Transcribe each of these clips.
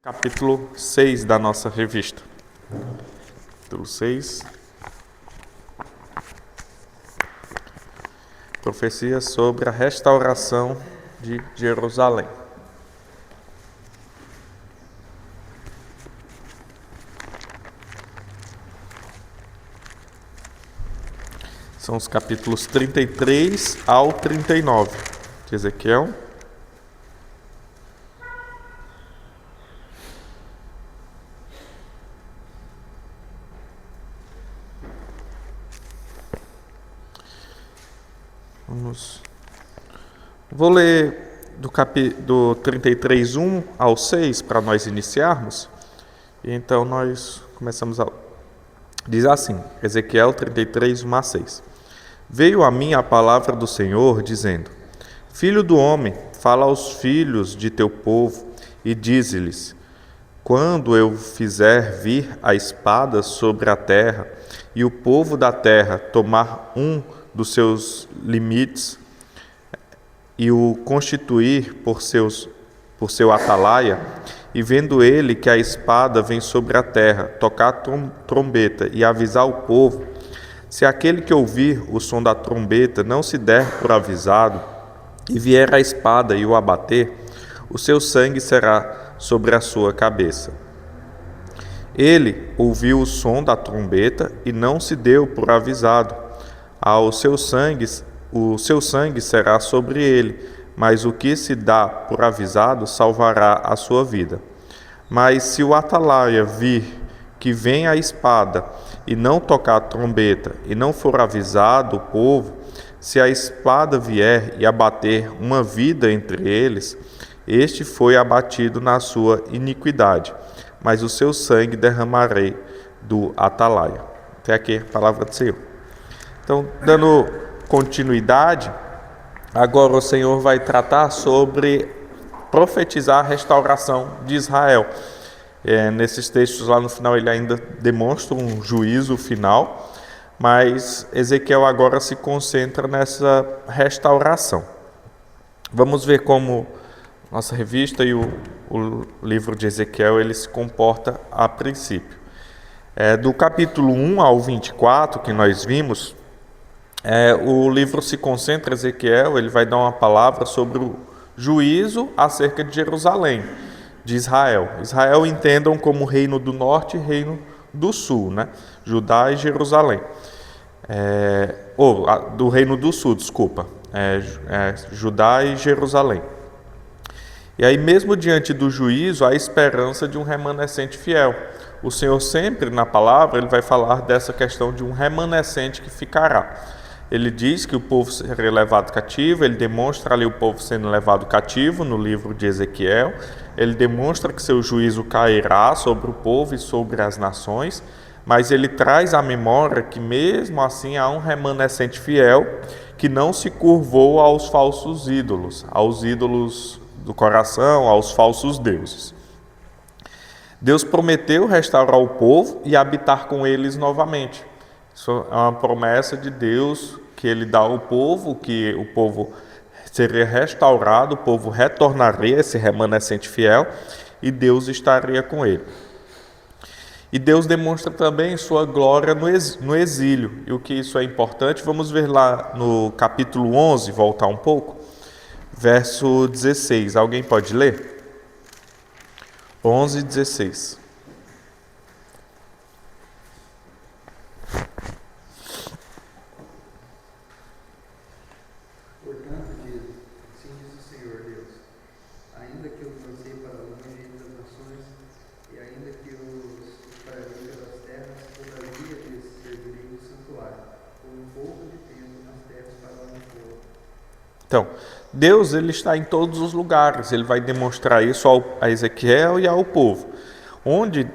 Capítulo 6 da nossa revista. Capítulo 6. Profecia sobre a restauração de Jerusalém. São os capítulos 33 ao 39 de Ezequiel. Vou ler do 33, 1 ao 6 para nós iniciarmos. E então nós começamos a... Diz assim, Ezequiel 33, 1 a 6. Veio a mim a palavra do Senhor, dizendo: Filho do homem, fala aos filhos de teu povo e dize-lhes: Quando eu fizer vir a espada sobre a terra, e o povo da terra tomar um dos seus limites e o constituir por seu atalaia, e vendo ele que a espada vem sobre a terra, tocar a trombeta e avisar o povo, se aquele que ouvir o som da trombeta não se der por avisado, e vier a espada e o abater, o seu sangue será sobre a sua cabeça. Ele ouviu o som da trombeta e não se deu por avisado. O seu sangue será sobre ele, mas o que se dá por avisado salvará a sua vida. Mas se o atalaia vir que vem a espada e não tocar a trombeta e não for avisado o povo, se a espada vier e abater uma vida entre eles, este foi abatido na sua iniquidade, mas o seu sangue derramarei do atalaia. Até aqui a palavra do Senhor. Então, dando continuidade, agora o Senhor vai tratar sobre profetizar a restauração de Israel. Nesses textos lá no final ele ainda demonstra um juízo final, mas Ezequiel agora se concentra nessa restauração. Vamos ver como nossa revista e o livro de Ezequiel ele se comporta a princípio. Do capítulo 1 ao 24 que nós vimos, o livro se concentra, Ezequiel, ele vai dar uma palavra sobre o juízo acerca de Jerusalém, de Israel. Israel entendam como reino do norte e reino do sul, né? Judá e Jerusalém. Do reino do sul, desculpa. Judá e Jerusalém. E aí, mesmo diante do juízo, há esperança de um remanescente fiel. O Senhor sempre, na palavra, ele vai falar dessa questão de um remanescente que ficará. Ele diz que o povo será levado cativo, ele demonstra ali o povo sendo levado cativo no livro de Ezequiel, ele demonstra que seu juízo cairá sobre o povo e sobre as nações, mas ele traz à memória que mesmo assim há um remanescente fiel que não se curvou aos falsos ídolos, aos ídolos do coração, aos falsos deuses. Deus prometeu restaurar o povo e habitar com eles novamente. Isso é uma promessa de Deus que ele dá ao povo, que o povo seria restaurado, o povo retornaria, esse remanescente fiel, e Deus estaria com ele. E Deus demonstra também sua glória no exílio. E o que isso é importante, vamos ver lá no capítulo 11, voltar um pouco, verso 16. Alguém pode ler? 11, 16. Então, Deus ele está em todos os lugares, ele vai demonstrar isso a Ezequiel e ao povo. Onde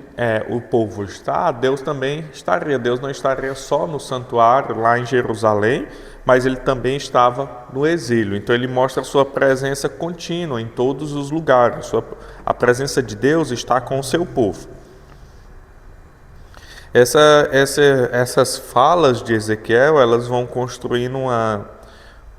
o povo está, Deus também estaria. Deus não estaria só no santuário, lá em Jerusalém, mas ele também estava no exílio. Então ele mostra a sua presença contínua em todos os lugares. A presença de Deus está com o seu povo. Essas falas de Ezequiel, elas vão construindo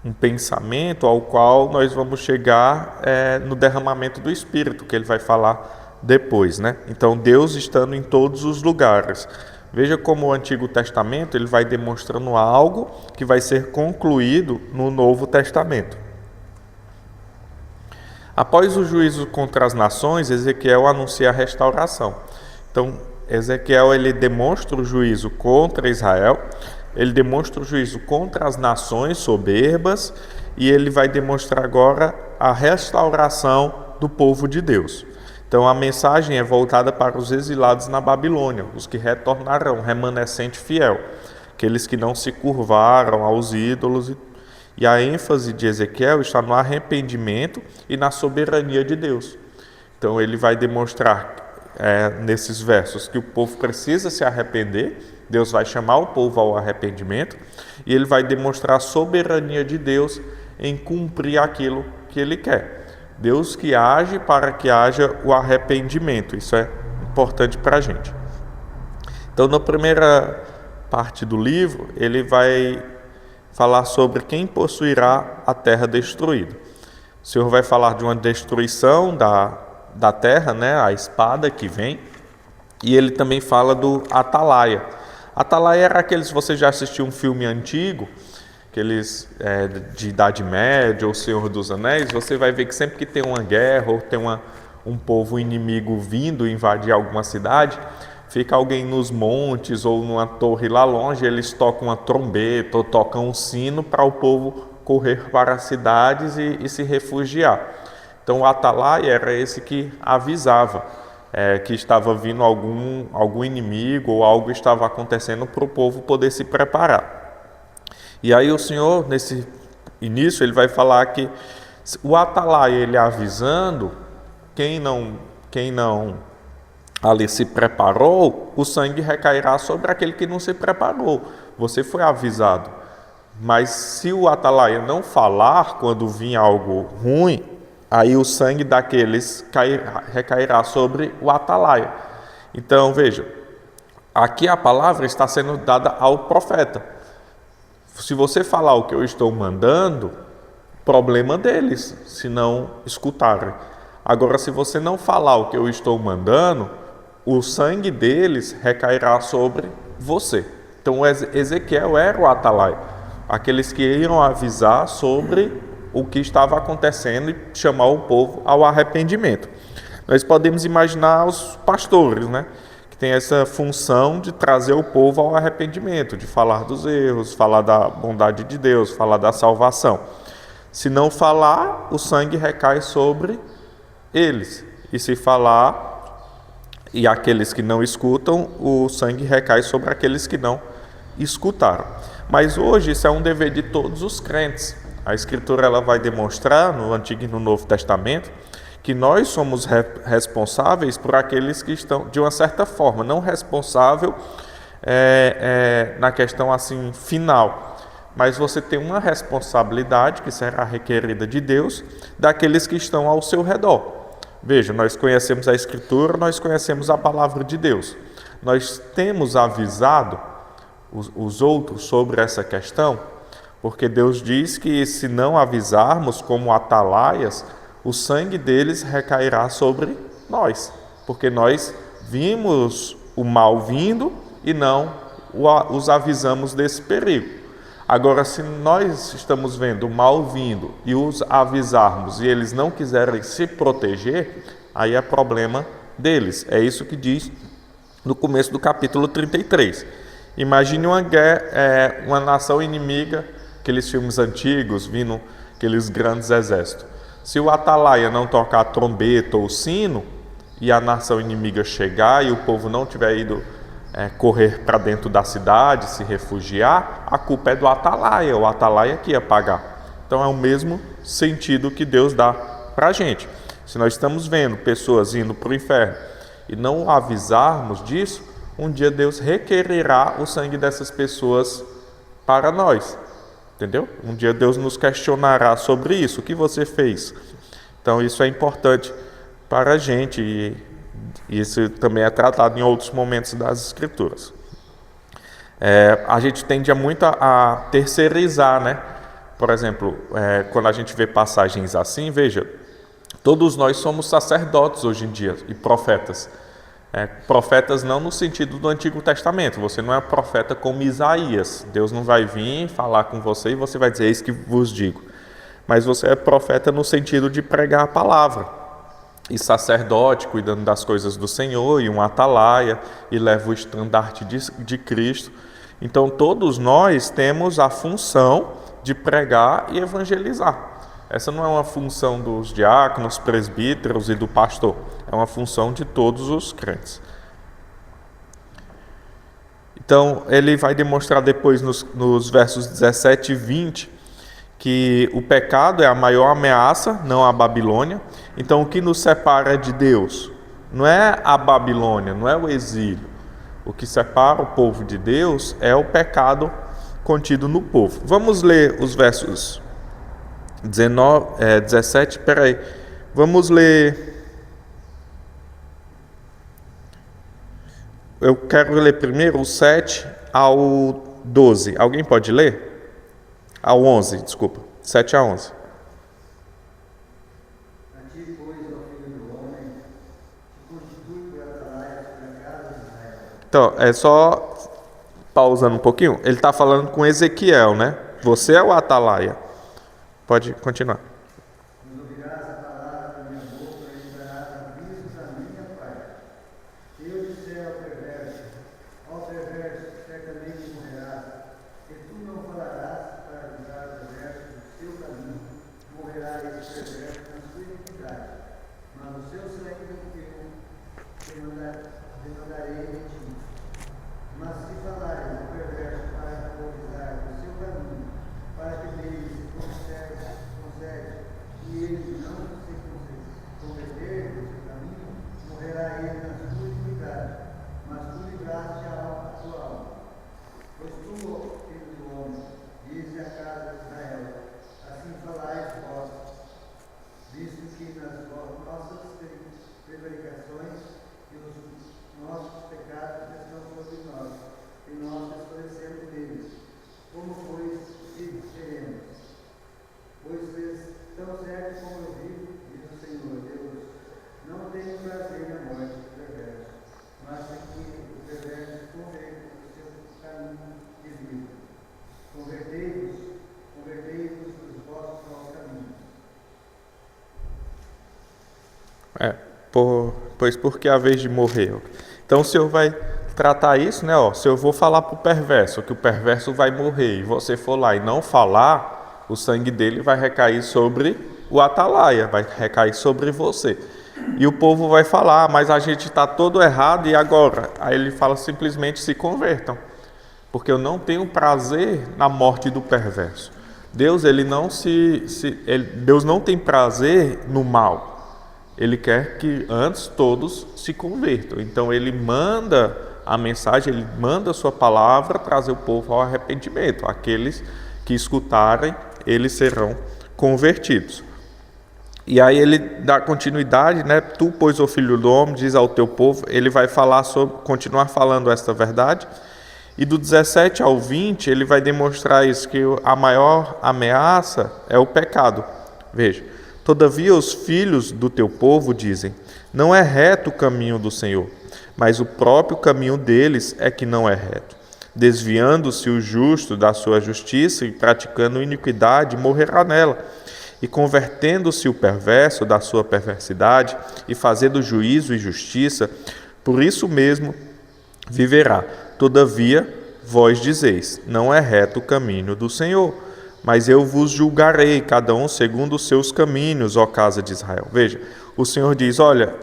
um pensamento ao qual nós vamos chegar no derramamento do Espírito, que ele vai falar depois, né? Então Deus estando em todos os lugares. Veja como o Antigo Testamento ele vai demonstrando algo que vai ser concluído no Novo Testamento. Após o juízo contra as nações, Ezequiel anuncia a restauração. Então, Ezequiel ele demonstra o juízo contra Israel, ele demonstra o juízo contra as nações soberbas e ele vai demonstrar agora a restauração do povo de Deus. Então, a mensagem é voltada para os exilados na Babilônia, os que retornarão, remanescente fiel, aqueles que não se curvaram aos ídolos. E a ênfase de Ezequiel está no arrependimento e na soberania de Deus. Então ele vai demonstrar nesses versos que o povo precisa se arrepender, Deus vai chamar o povo ao arrependimento, e ele vai demonstrar a soberania de Deus em cumprir aquilo que ele quer. Deus que age para que haja o arrependimento, isso é importante para a gente. Então na primeira parte do livro, ele vai falar sobre quem possuirá a terra destruída. O Senhor vai falar de uma destruição da terra, né, a espada que vem, e ele também fala do Atalaia. Atalaia era aqueles, se você já assistiu um filme antigo, aqueles de Idade Média ou Senhor dos Anéis, você vai ver que sempre que tem uma guerra ou tem um povo inimigo vindo invadir alguma cidade, fica alguém nos montes ou numa torre lá longe, eles tocam uma trombeta ou tocam um sino para o povo correr para as cidades e se refugiar. Então o Atalaia era esse que avisava que estava vindo algum inimigo ou algo estava acontecendo para o povo poder se preparar. E aí o Senhor, nesse início, ele vai falar que o Atalaia, ele avisando, quem não ali se preparou, o sangue recairá sobre aquele que não se preparou. Você foi avisado. Mas se o Atalaia não falar quando vir algo ruim, aí o sangue daqueles recairá sobre o Atalaia. Então, veja, aqui a palavra está sendo dada ao profeta. Se você falar o que eu estou mandando, problema deles, se não escutarem. Agora, se você não falar o que eu estou mandando, o sangue deles recairá sobre você. Então, Ezequiel era o Atalaia, aqueles que iam avisar sobre o que estava acontecendo e chamar o povo ao arrependimento. Nós podemos imaginar os pastores, né, que tem essa função de trazer o povo ao arrependimento, de falar dos erros, falar da bondade de Deus, falar da salvação. Se não falar, o sangue recai sobre eles. E se falar, e aqueles que não escutam, o sangue recai sobre aqueles que não escutaram. Mas hoje isso é um dever de todos os crentes. A Escritura ela vai demonstrar no Antigo e no Novo Testamento que nós somos responsáveis por aqueles que estão, de uma certa forma, não responsável na questão assim final, mas você tem uma responsabilidade que será requerida de Deus daqueles que estão ao seu redor. Veja, nós conhecemos a Escritura, nós conhecemos a Palavra de Deus. Nós temos avisado os outros sobre essa questão, porque Deus diz que se não avisarmos como atalaias, o sangue deles recairá sobre nós, porque nós vimos o mal vindo e não os avisamos desse perigo. Agora, se nós estamos vendo o mal vindo e os avisarmos e eles não quiserem se proteger, aí é problema deles. É isso que diz no começo do capítulo 33. Imagine uma nação inimiga, aqueles filmes antigos, vindo aqueles grandes exércitos. Se o Atalaia não tocar a trombeta ou o sino e a nação inimiga chegar e o povo não tiver ido correr para dentro da cidade, se refugiar, a culpa é do Atalaia, o Atalaia que ia pagar. Então é o mesmo sentido que Deus dá para a gente. Se nós estamos vendo pessoas indo para o inferno e não avisarmos disso, um dia Deus requererá o sangue dessas pessoas para nós, entendeu? Um dia Deus nos questionará sobre isso, o que você fez? Então isso é importante para a gente e isso também é tratado em outros momentos das Escrituras. A gente tende muito a terceirizar, né? Por exemplo, quando a gente vê passagens assim, veja, Todos nós somos sacerdotes hoje em dia e profetas. Profetas não no sentido do Antigo Testamento. Você não é profeta como Isaías. Deus não vai vir falar com você e você vai dizer, eis que vos digo. Mas você é profeta no sentido de pregar a palavra. E sacerdote, cuidando das coisas do Senhor, e um atalaia, e leva o estandarte de Cristo. Então todos nós temos a função de pregar e evangelizar. Essa não é uma função dos diáconos, presbíteros e do pastor. É uma função de todos os crentes. Então, ele vai demonstrar depois nos versos 17 e 20 que o pecado é a maior ameaça, não a Babilônia. Então, o que nos separa de Deus não é a Babilônia, não é o exílio. O que separa o povo de Deus é o pecado contido no povo. Vamos ler os versos 17, peraí. Vamos ler. Eu quero ler primeiro o 7 ao 12. Alguém pode ler? Ao 11, desculpa. 7 a 11. Então, é só pausando um pouquinho. Ele está falando com Ezequiel, né? Você é o atalaia. Pode continuar. Pois porque a vez de morrer. Então o Senhor vai tratar isso, né? Se eu vou falar para o perverso que o perverso vai morrer e você for lá e não falar, o sangue dele vai recair sobre o atalaia, vai recair sobre você. E o povo vai falar, mas a gente está todo errado e agora? Aí ele fala simplesmente se convertam, porque eu não tenho prazer na morte do perverso. Deus Deus não tem prazer no mal. Ele quer que antes todos se convertam. Então ele manda a mensagem, ele manda a sua palavra trazer o povo ao arrependimento. Aqueles que escutarem, eles serão convertidos. E aí ele dá continuidade, né? Tu, pois, ó filho do homem, diz ao teu povo. Ele vai continuar falando esta verdade. E do 17 ao 20, ele vai demonstrar isso, que a maior ameaça é o pecado. Veja. Todavia os filhos do teu povo dizem, não é reto o caminho do Senhor, mas o próprio caminho deles é que não é reto. Desviando-se o justo da sua justiça e praticando iniquidade, morrerá nela. E convertendo-se o perverso da sua perversidade e fazendo juízo e justiça, por isso mesmo viverá. Todavia vós dizeis, não é reto o caminho do Senhor. Mas eu vos julgarei, cada um segundo os seus caminhos, ó casa de Israel. Veja, o Senhor diz, olha,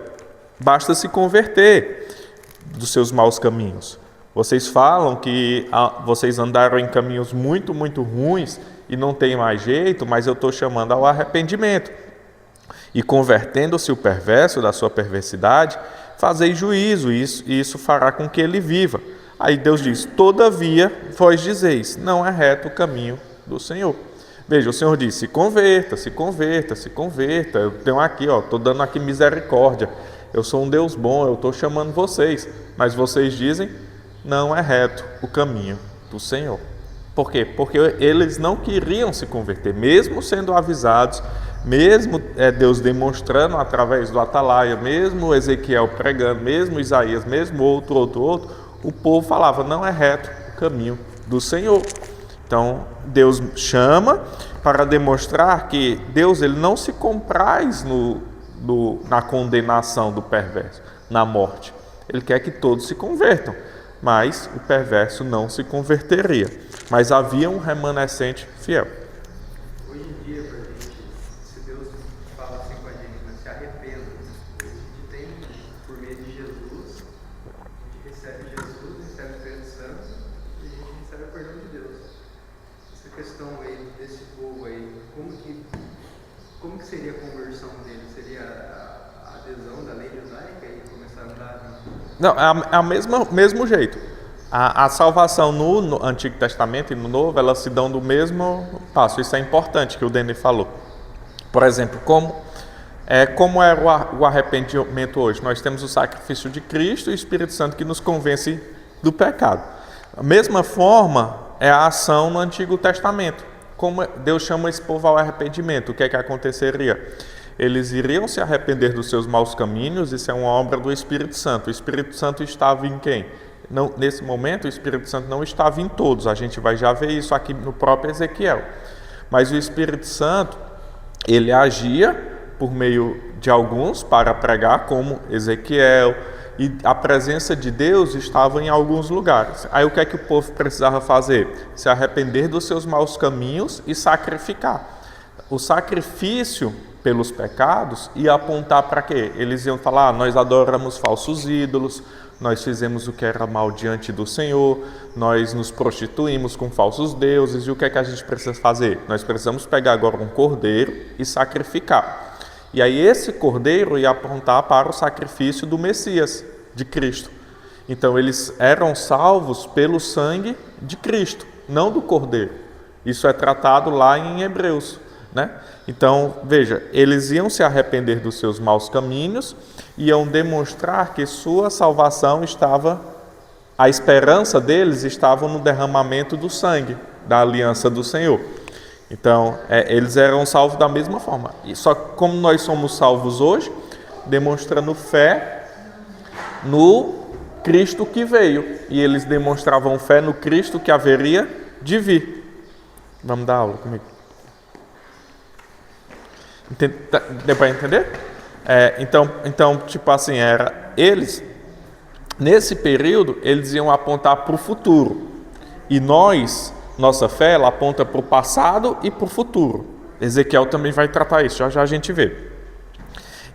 basta se converter dos seus maus caminhos. Vocês falam que vocês andaram em caminhos muito, muito ruins e não tem mais jeito, mas eu estou chamando ao arrependimento. E convertendo-se o perverso da sua perversidade, fazei juízo, e isso fará com que ele viva. Aí Deus diz, todavia vós dizeis, não é reto o caminho do Senhor. Veja, o Senhor diz, se converta, se converta, se converta. Eu tenho aqui, estou dando aqui misericórdia. Eu sou um Deus bom, eu estou chamando vocês. Mas vocês dizem, não é reto o caminho do Senhor. Por quê? Porque eles não queriam se converter, mesmo sendo avisados, Mesmo Deus demonstrando através do atalaia, mesmo Ezequiel pregando, mesmo Isaías, mesmo outro, o povo falava, não é reto o caminho do Senhor. Então, Deus chama para demonstrar que Deus ele não se compraz na condenação do perverso, na morte. Ele quer que todos se convertam, mas o perverso não se converteria. Mas havia um remanescente fiel. Hoje em dia, pra gente, se Deus fala assim com a gente, mas se arrependa, a gente tem, por meio de Jesus, a gente recebe Jesus, recebe o Espírito Santo e a gente recebe o perdão de Deus. Essa questão aí desse povo aí, como que seria a conversão dele? Seria a adesão da lei judaica e começar a andar? Não, é o mesmo jeito. A salvação no Antigo Testamento e no Novo, elas se dão do mesmo passo. Isso é importante que o Denis falou. Por exemplo, como é o arrependimento hoje? Nós temos o sacrifício de Cristo e o Espírito Santo que nos convence do pecado. Da mesma forma é a ação no Antigo Testamento. Como Deus chama esse povo ao arrependimento, o que é que aconteceria? Eles iriam se arrepender dos seus maus caminhos, isso é uma obra do Espírito Santo. O Espírito Santo estava em quem? Não, nesse momento, o Espírito Santo não estava em todos. A gente vai já ver isso aqui no próprio Ezequiel. Mas o Espírito Santo, ele agia por meio de alguns para pregar, como Ezequiel, e a presença de Deus estava em alguns lugares. Aí o que é que o povo precisava fazer? Se arrepender dos seus maus caminhos e sacrificar. O sacrifício pelos pecados ia apontar para quê? Eles iam falar, nós adoramos falsos ídolos, nós fizemos o que era mal diante do Senhor, nós nos prostituímos com falsos deuses, e o que é que a gente precisa fazer? Nós precisamos pegar agora um cordeiro e sacrificar. E aí esse cordeiro ia apontar para o sacrifício do Messias, de Cristo. Então eles eram salvos pelo sangue de Cristo, não do cordeiro. Isso é tratado lá em Hebreus, né? Então, veja, eles iam se arrepender dos seus maus caminhos, iam demonstrar que sua salvação estava, a esperança deles estava no derramamento do sangue, da aliança do Senhor. Então, eles eram salvos da mesma forma. E só que como nós somos salvos hoje, demonstrando fé no Cristo que veio. E eles demonstravam fé no Cristo que haveria de vir. Vamos dar aula comigo. Deu para entender? Então, tipo assim, eles, nesse período, eles iam apontar para o futuro. E nossa fé, ela aponta para o passado e para o futuro. Ezequiel também vai tratar isso, já a gente vê.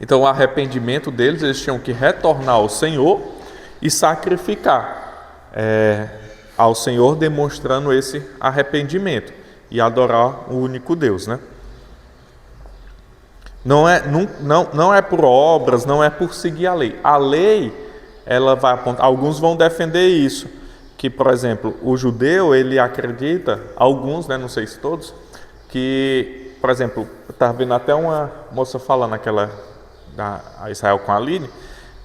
Então, o arrependimento deles, eles tinham que retornar ao Senhor e sacrificar ao Senhor, demonstrando esse arrependimento e adorar o único Deus, né? Não é por obras, não é por seguir a lei. A lei, ela vai apontar, alguns vão defender isso, que, por exemplo, o judeu, ele acredita, alguns, né, não sei se todos, que, por exemplo, eu estava vendo até uma moça falando, a Israel com a Aline,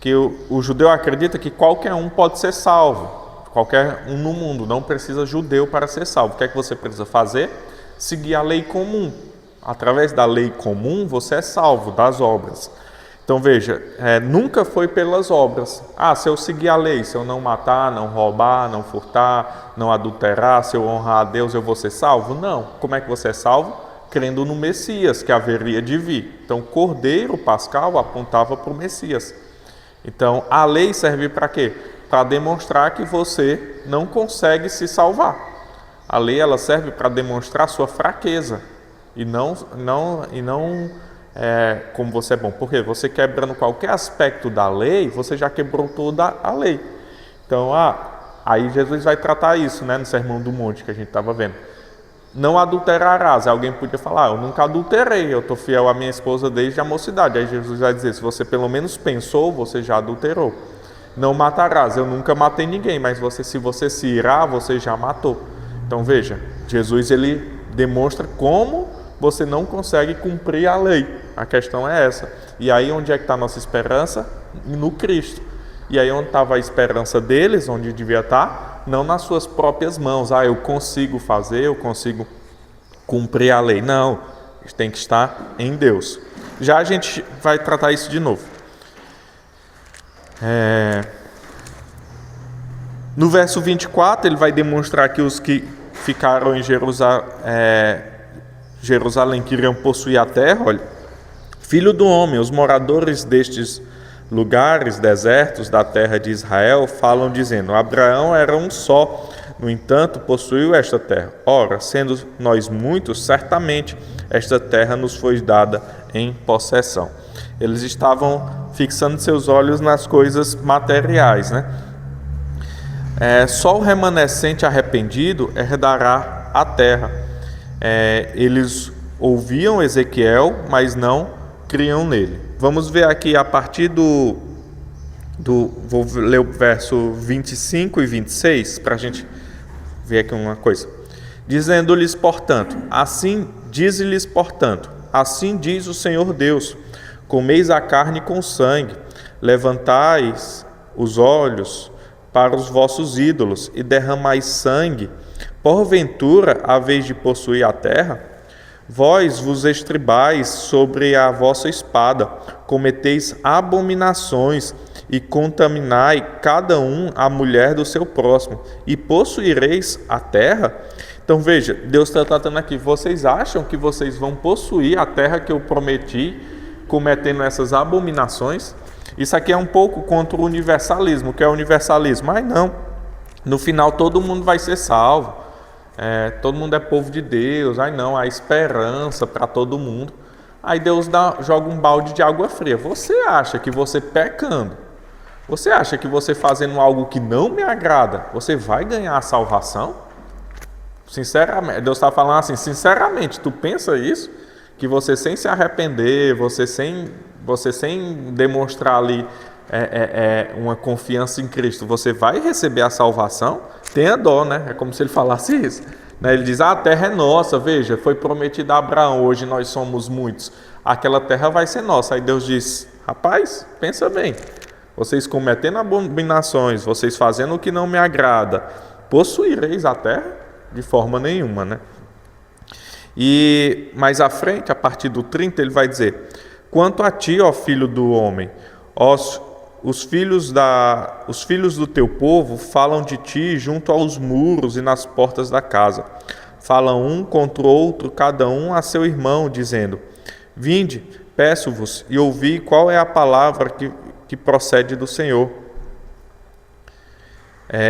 que o judeu acredita que qualquer um pode ser salvo, qualquer um no mundo, não precisa judeu para ser salvo. O que é que você precisa fazer? Seguir a lei comum. Através da lei comum, você é salvo das obras. Então veja, nunca foi pelas obras. Se eu seguir a lei, se eu não matar, não roubar, não furtar, não adulterar, se eu honrar a Deus, eu vou ser salvo? Não. Como é que você é salvo? Crendo no Messias, que haveria de vir. Então, o cordeiro pascal apontava para o Messias. Então, a lei serve para quê? Para demonstrar que você não consegue se salvar. A lei, ela serve para demonstrar sua fraqueza. E não como você é bom. Porque você quebrando qualquer aspecto da lei, você já quebrou toda a lei. Então, aí Jesus vai tratar isso, né, no Sermão do Monte que a gente estava vendo. Não adulterarás. Alguém podia falar, eu nunca adulterei, eu estou fiel à minha esposa desde a mocidade. Aí Jesus vai dizer, se você pelo menos pensou, você já adulterou. Não matarás, eu nunca matei ninguém, mas se você se irar, você já matou. Então veja, Jesus ele demonstra como você não consegue cumprir a lei. A questão é essa. E aí onde é que está a nossa esperança? No Cristo. E aí onde estava a esperança deles, onde devia estar? Não nas suas próprias mãos. Eu consigo fazer, eu consigo cumprir a lei. Não. tem que estar em Deus. Já a gente vai tratar isso de novo. No verso 24, ele vai demonstrar que os que ficaram em Jerusalém queriam possuir a terra. Olha, filho do homem, os moradores destes lugares desertos da terra de Israel falam dizendo: Abraão era um só, no entanto possuiu esta terra. Ora, sendo nós muitos, certamente esta terra nos foi dada em possessão. Eles estavam fixando seus olhos nas coisas materiais, né? Só o remanescente arrependido herdará a terra. Eles ouviam Ezequiel, mas não criam nele. Vamos ver aqui a partir vou ler o verso 25 e 26 para a gente ver aqui uma coisa. Dizendo-lhes, portanto, assim diz o Senhor Deus: comeis a carne com sangue, levantais os olhos para os vossos ídolos e derramais sangue, porventura, a vez de possuir a terra? Vós vos estribais sobre a vossa espada, cometeis abominações e contaminai cada um a mulher do seu próximo, e possuireis a terra? Então veja, Deus está tratando aqui, vocês acham que vocês vão possuir a terra que eu prometi, cometendo essas abominações? Isso aqui é um pouco contra o universalismo. O que é o universalismo? Mas não, no final todo mundo vai ser salvo, todo mundo é povo de Deus. Aí não, há esperança para todo mundo. Aí Deus joga um balde de água fria. Você acha que você pecando, você acha que você fazendo algo que não me agrada, você vai ganhar a salvação? Sinceramente, Deus está falando assim, sinceramente, tu pensa isso? Que você sem se arrepender, você sem demonstrar ali uma confiança em Cristo, você vai receber a salvação? Tenha dó, né? É como se ele falasse isso. Ele diz, a terra é nossa, veja, foi prometida a Abraão, hoje nós somos muitos, aquela terra vai ser nossa. Aí Deus diz, rapaz, pensa bem, vocês cometendo abominações, vocês fazendo o que não me agrada, possuireis a terra? De forma nenhuma, né? E mais à frente, a partir do 30, ele vai dizer: quanto a ti, ó filho do homem, os filhos do teu povo falam de ti junto aos muros e nas portas da casa. Falam um contra o outro, cada um a seu irmão, dizendo: vinde, peço-vos, e ouvi qual é a palavra que procede do Senhor.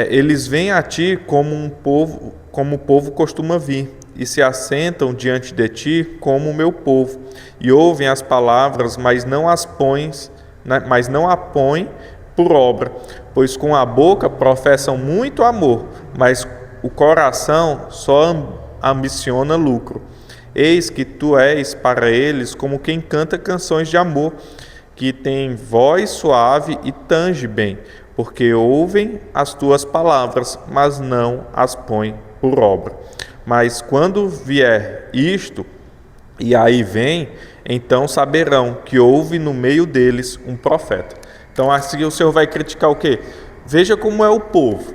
Eles vêm a ti como o povo costuma vir, e se assentam diante de ti como o meu povo, e ouvem as palavras, mas não a põem por obra, pois com a boca professam muito amor, mas o coração só ambiciona lucro. Eis que tu és para eles como quem canta canções de amor, que tem voz suave e tange bem, porque ouvem as tuas palavras, mas não as põem por obra. Mas quando vier isto, e aí vem, então saberão que houve no meio deles um profeta. Então assim o Senhor vai criticar o quê? Veja como é o povo.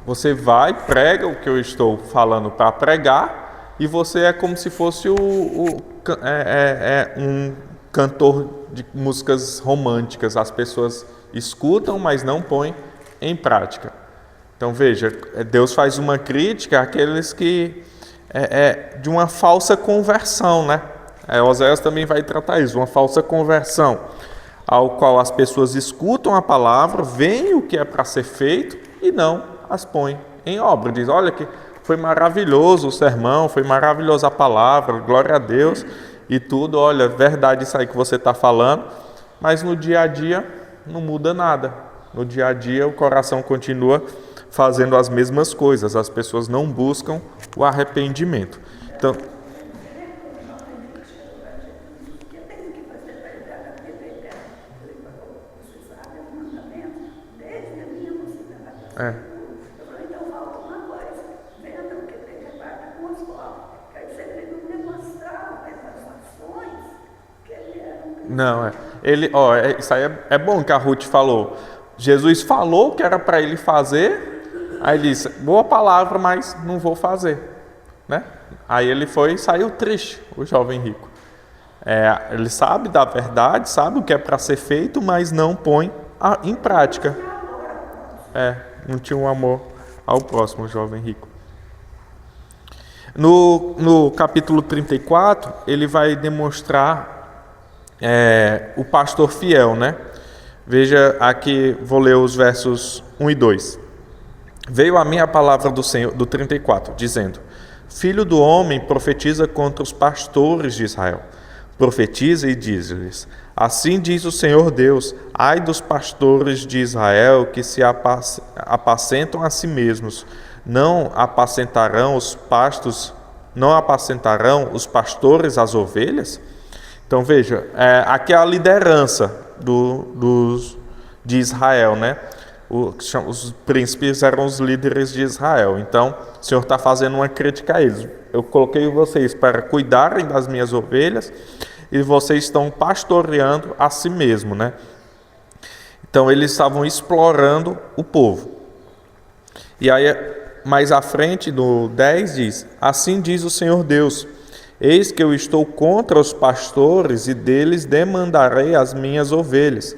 Você vai, prega o que eu estou falando para pregar, e você é como se fosse um cantor de músicas românticas. As pessoas escutam, mas não põem em prática. Então veja, Deus faz uma crítica àqueles que de uma falsa conversão, né? Oséias também vai tratar isso, uma falsa conversão, ao qual as pessoas escutam a palavra, veem o que é para ser feito e não as põem em obra. Diz, olha que foi maravilhoso o sermão, foi maravilhosa a palavra, glória a Deus e tudo, olha, verdade isso aí que você está falando, mas no dia a dia não muda nada. No dia a dia o coração continua fazendo as mesmas coisas, as pessoas não buscam o arrependimento. Então, não, isso aí é bom que a Ruth falou. Jesus falou que era para ele fazer, aí ele disse, boa palavra, mas não vou fazer, né? Aí ele foi e saiu triste, o jovem rico. Ele sabe da verdade, sabe o que é para ser feito, mas não põe em prática. Não tinha um amor ao próximo, jovem rico. No capítulo 34, ele vai demonstrar o pastor fiel, né? Veja aqui, vou ler os versos 1 e 2. Veio a mim a palavra do Senhor, do 34, dizendo: Filho do homem, profetiza contra os pastores de Israel. Profetiza e diz-lhes: Assim diz o Senhor Deus: Ai dos pastores de Israel que se apacentam a si mesmos. Não apacentarão os pastores as ovelhas? Então veja, aqui é a liderança de Israel, né? Os príncipes eram os líderes de Israel. Então o Senhor está fazendo uma crítica a eles. Eu coloquei vocês para cuidarem das minhas ovelhas e vocês estão pastoreando a si mesmo, né? Então eles estavam explorando o povo. E aí, mais à frente, no 10 diz: Assim diz o Senhor Deus: Eis que eu estou contra os pastores e deles demandarei as minhas ovelhas.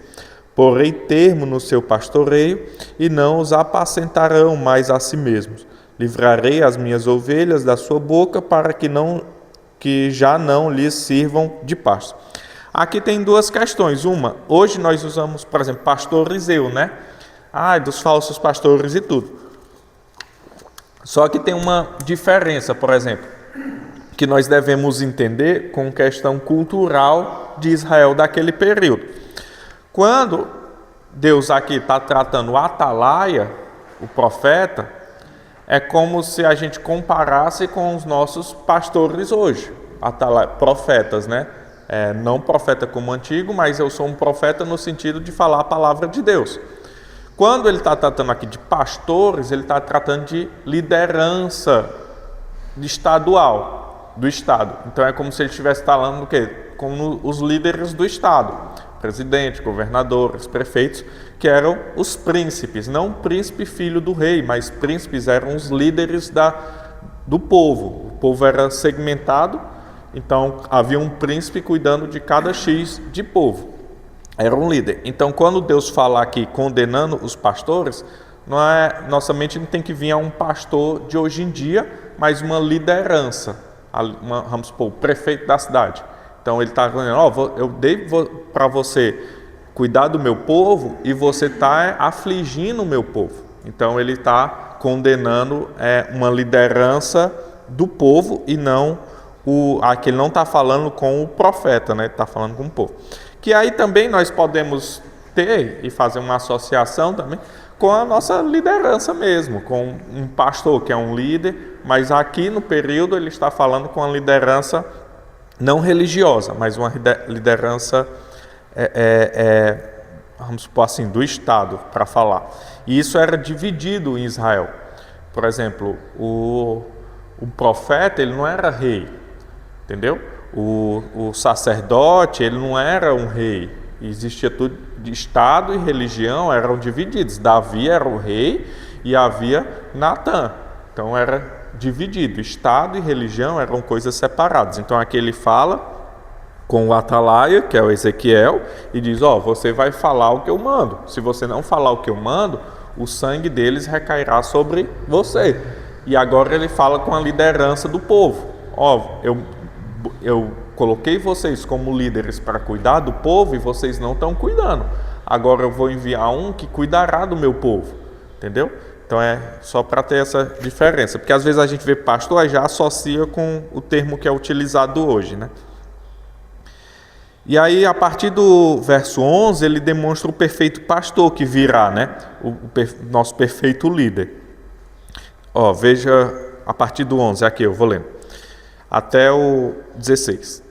Porei termo no seu pastoreio e não os apacentarão mais a si mesmos. Livrarei as minhas ovelhas da sua boca para que já não lhes sirvam de pasto. Aqui tem duas questões. Uma, hoje nós usamos, por exemplo, pastorizeu, né? Dos falsos pastores e tudo. Só que tem uma diferença, por exemplo, que nós devemos entender com questão cultural de Israel daquele período. Quando Deus aqui está tratando o atalaia, o profeta, é como se a gente comparasse com os nossos pastores hoje, profetas, né? Não profeta como antigo, mas eu sou um profeta no sentido de falar a palavra de Deus. Quando ele está tratando aqui de pastores, ele está tratando de liderança estadual, do Estado. Então é como se ele estivesse falando do quê? Com os líderes do Estado. Presidente, governadores, prefeitos, que eram os príncipes, não príncipe filho do rei, mas príncipes eram os líderes do povo. O povo era segmentado, então havia um príncipe cuidando de cada X de povo. Era um líder. Então, quando Deus fala aqui condenando os pastores, nossa mente não tem que vir a um pastor de hoje em dia, mas uma liderança, vamos supor, o prefeito da cidade. Então ele está dizendo, eu dei para você cuidar do meu povo e você está afligindo o meu povo. Então ele está condenando uma liderança do povo e não aqui ele não está falando com o profeta, né? Está falando com o povo. Que aí também nós podemos ter e fazer uma associação também com a nossa liderança mesmo, com um pastor que é um líder, mas aqui no período ele está falando com a liderança não religiosa, mas uma liderança, vamos supor assim, do Estado, para falar. E isso era dividido em Israel. Por exemplo, o profeta, ele não era rei, entendeu? O sacerdote, ele não era um rei. Existia tudo, Estado e religião eram divididos. Davi era o rei e havia Natã. Então era dividido. Estado e religião eram coisas separadas. Então aqui ele fala com o atalaia, que é o Ezequiel, e diz, você vai falar o que eu mando. Se você não falar o que eu mando, o sangue deles recairá sobre você. E agora ele fala com a liderança do povo. Eu coloquei vocês como líderes para cuidar do povo e vocês não estão cuidando. Agora eu vou enviar um que cuidará do meu povo. Entendeu? Então é só para ter essa diferença. Porque às vezes a gente vê pastor e já associa com o termo que é utilizado hoje, né? E aí, a partir do verso 11, ele demonstra o perfeito pastor que virá, né? O nosso perfeito líder. Veja a partir do 11, aqui eu vou lendo, até o 16.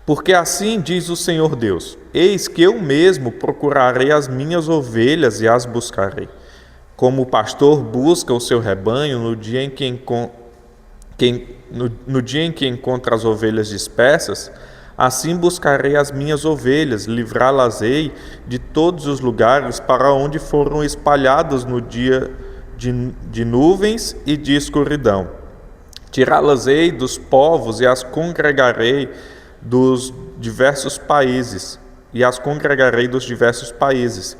Porque assim diz o Senhor Deus: Eis que eu mesmo procurarei as minhas ovelhas e as buscarei. Como o pastor busca o seu rebanho no dia em que encontra as ovelhas dispersas, assim buscarei as minhas ovelhas, livrá-las-ei de todos os lugares para onde foram espalhadas no dia de nuvens e de escuridão. Tirá-las-ei dos povos e as congregarei dos diversos países, e as congregarei dos diversos países,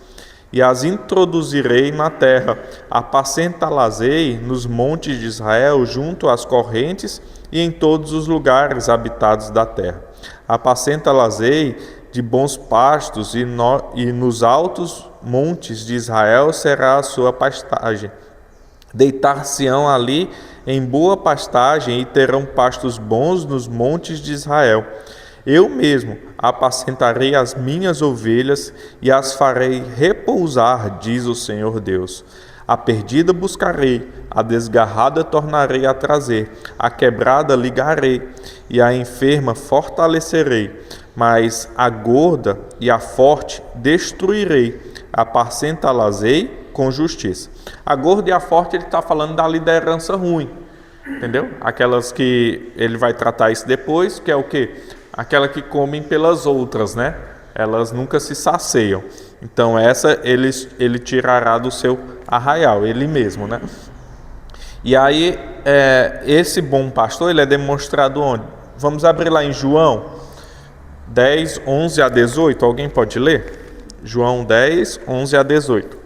e as introduzirei na terra. Apacentá-las-ei nos montes de Israel, junto às correntes e em todos os lugares habitados da terra. Apacentá-las-ei de bons pastos, e nos altos montes de Israel será a sua pastagem. Deitar-se-ão ali em boa pastagem, e terão pastos bons nos montes de Israel. Eu mesmo apacentarei as minhas ovelhas e as farei repousar, diz o Senhor Deus. A perdida buscarei, a desgarrada tornarei a trazer, a quebrada ligarei e a enferma fortalecerei, mas a gorda e a forte destruirei, apacentá-las-ei com justiça. A gorda e a forte, ele está falando da liderança ruim, entendeu? Aquelas que ele vai tratar isso depois, que é o quê? Aquela que comem pelas outras, né? Elas nunca se saciam. Então essa ele tirará do seu arraial, ele mesmo, né? E aí esse bom pastor, ele é demonstrado onde? Vamos abrir lá em João 10, 11 a 18. Alguém pode ler? João 10, 11 a 18.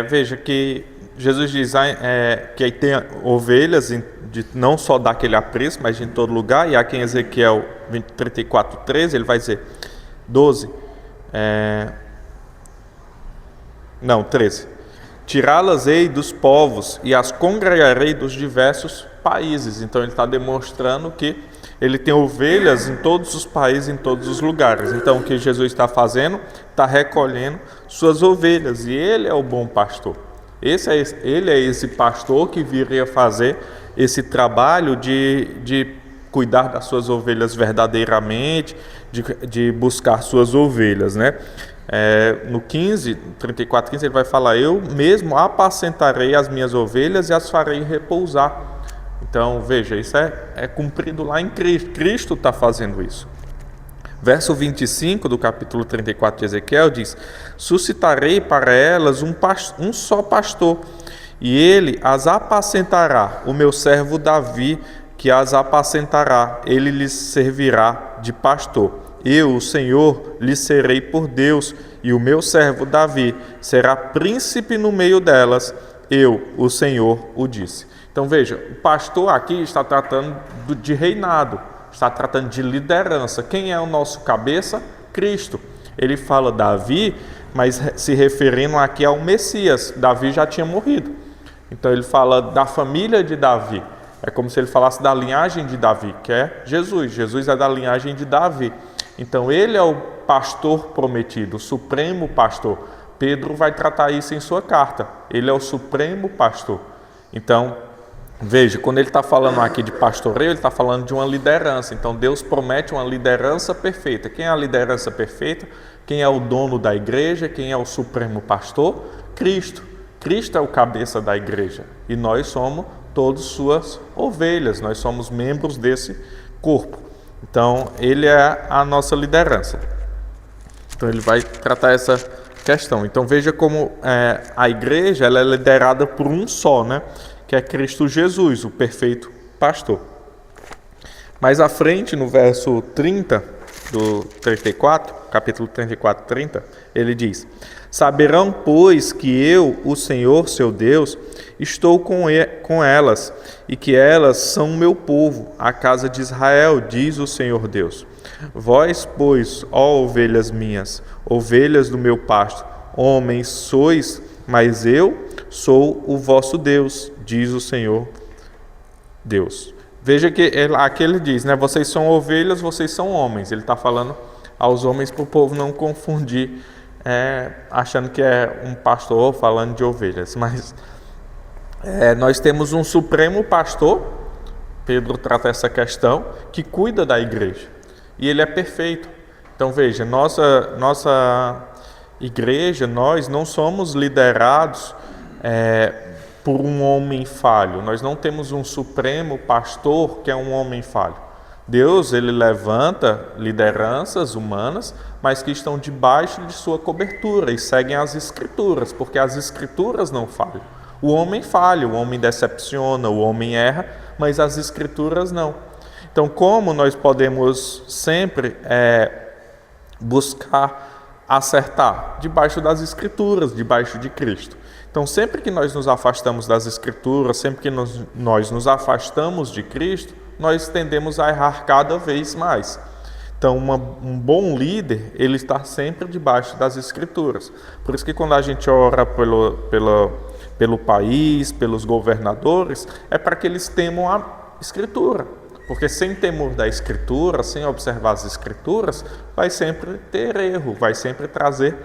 Veja que Jesus diz que aí tem ovelhas, não só daquele apreço, mas de em todo lugar. E aqui em Ezequiel 34, 13, ele vai dizer 12. 13. Tirá-las-ei dos povos e as congregarei dos diversos países. Então ele está demonstrando que ele tem ovelhas em todos os países, em todos os lugares. Então o que Jesus está fazendo? Está recolhendo suas ovelhas, e ele é o bom pastor. Ele é esse pastor que viria fazer esse trabalho de cuidar das suas ovelhas verdadeiramente, de buscar suas ovelhas, né? No 34, 15, ele vai falar: eu mesmo apacentarei as minhas ovelhas e as farei repousar. Então, veja, isso é cumprido lá em Cristo. Cristo está fazendo isso. Verso 25 do capítulo 34 de Ezequiel diz: suscitarei para elas um só pastor, e ele as apacentará, o meu servo Davi, que as apacentará, ele lhes servirá de pastor. Eu, o Senhor, lhe serei por Deus, e o meu servo Davi será príncipe no meio delas. Eu, o Senhor, o disse. Então veja, o pastor aqui está tratando de reinado, está tratando de liderança. Quem é o nosso cabeça? Cristo. Ele fala Davi, mas se referindo aqui ao Messias. Davi já tinha morrido. Então ele fala da família de Davi. É como se ele falasse da linhagem de Davi, que é Jesus. Jesus é da linhagem de Davi. Então ele é o pastor prometido, o supremo pastor. Pedro vai tratar isso em sua carta. Ele é o supremo pastor. Então, veja, quando ele está falando aqui de pastoreio, ele está falando de uma liderança. Então Deus promete uma liderança perfeita. Quem é a liderança perfeita? Quem é o dono da igreja? Quem é o supremo pastor? Cristo. Cristo é o cabeça da igreja. E nós somos todos suas ovelhas. Nós somos membros desse corpo. Então ele é a nossa liderança. Então ele vai tratar essa questão. Então veja como a igreja ela é liderada por um só, né? Que é Cristo Jesus, o perfeito pastor. Mais à frente, no verso 30 do 34, capítulo 34, 30, ele diz: Saberão, pois, que eu, o Senhor, seu Deus, estou com elas, e que elas são meu povo, a casa de Israel, diz o Senhor Deus. Vós, pois, ó ovelhas minhas, ovelhas do meu pasto, homens sois, mas eu sou o vosso Deus, diz o Senhor Deus. Veja que aqui ele diz, né? Vocês são ovelhas, vocês são homens. Ele está falando aos homens para o povo não confundir, achando que é um pastor falando de ovelhas. Mas nós temos um supremo pastor, Pedro trata essa questão, que cuida da igreja. E ele é perfeito. Então veja, nossa igreja, nós não somos liderados por um homem falho. Nós não temos um supremo pastor que é um homem falho. Deus, ele levanta lideranças humanas, mas que estão debaixo de sua cobertura e seguem as Escrituras, porque as Escrituras não falham. O homem falha, o homem decepciona, o homem erra, mas as Escrituras não. Então, como nós podemos sempre buscar acertar? Debaixo das Escrituras, debaixo de Cristo. Então, sempre que nós nos afastamos das Escrituras, sempre que nós nos afastamos de Cristo, nós tendemos a errar cada vez mais. Então, um bom líder, ele está sempre debaixo das Escrituras. Por isso que quando a gente ora pelo país, pelos governadores, é para que eles temam a Escritura. Porque sem temor da Escritura, sem observar as Escrituras, vai sempre ter erro, vai sempre trazer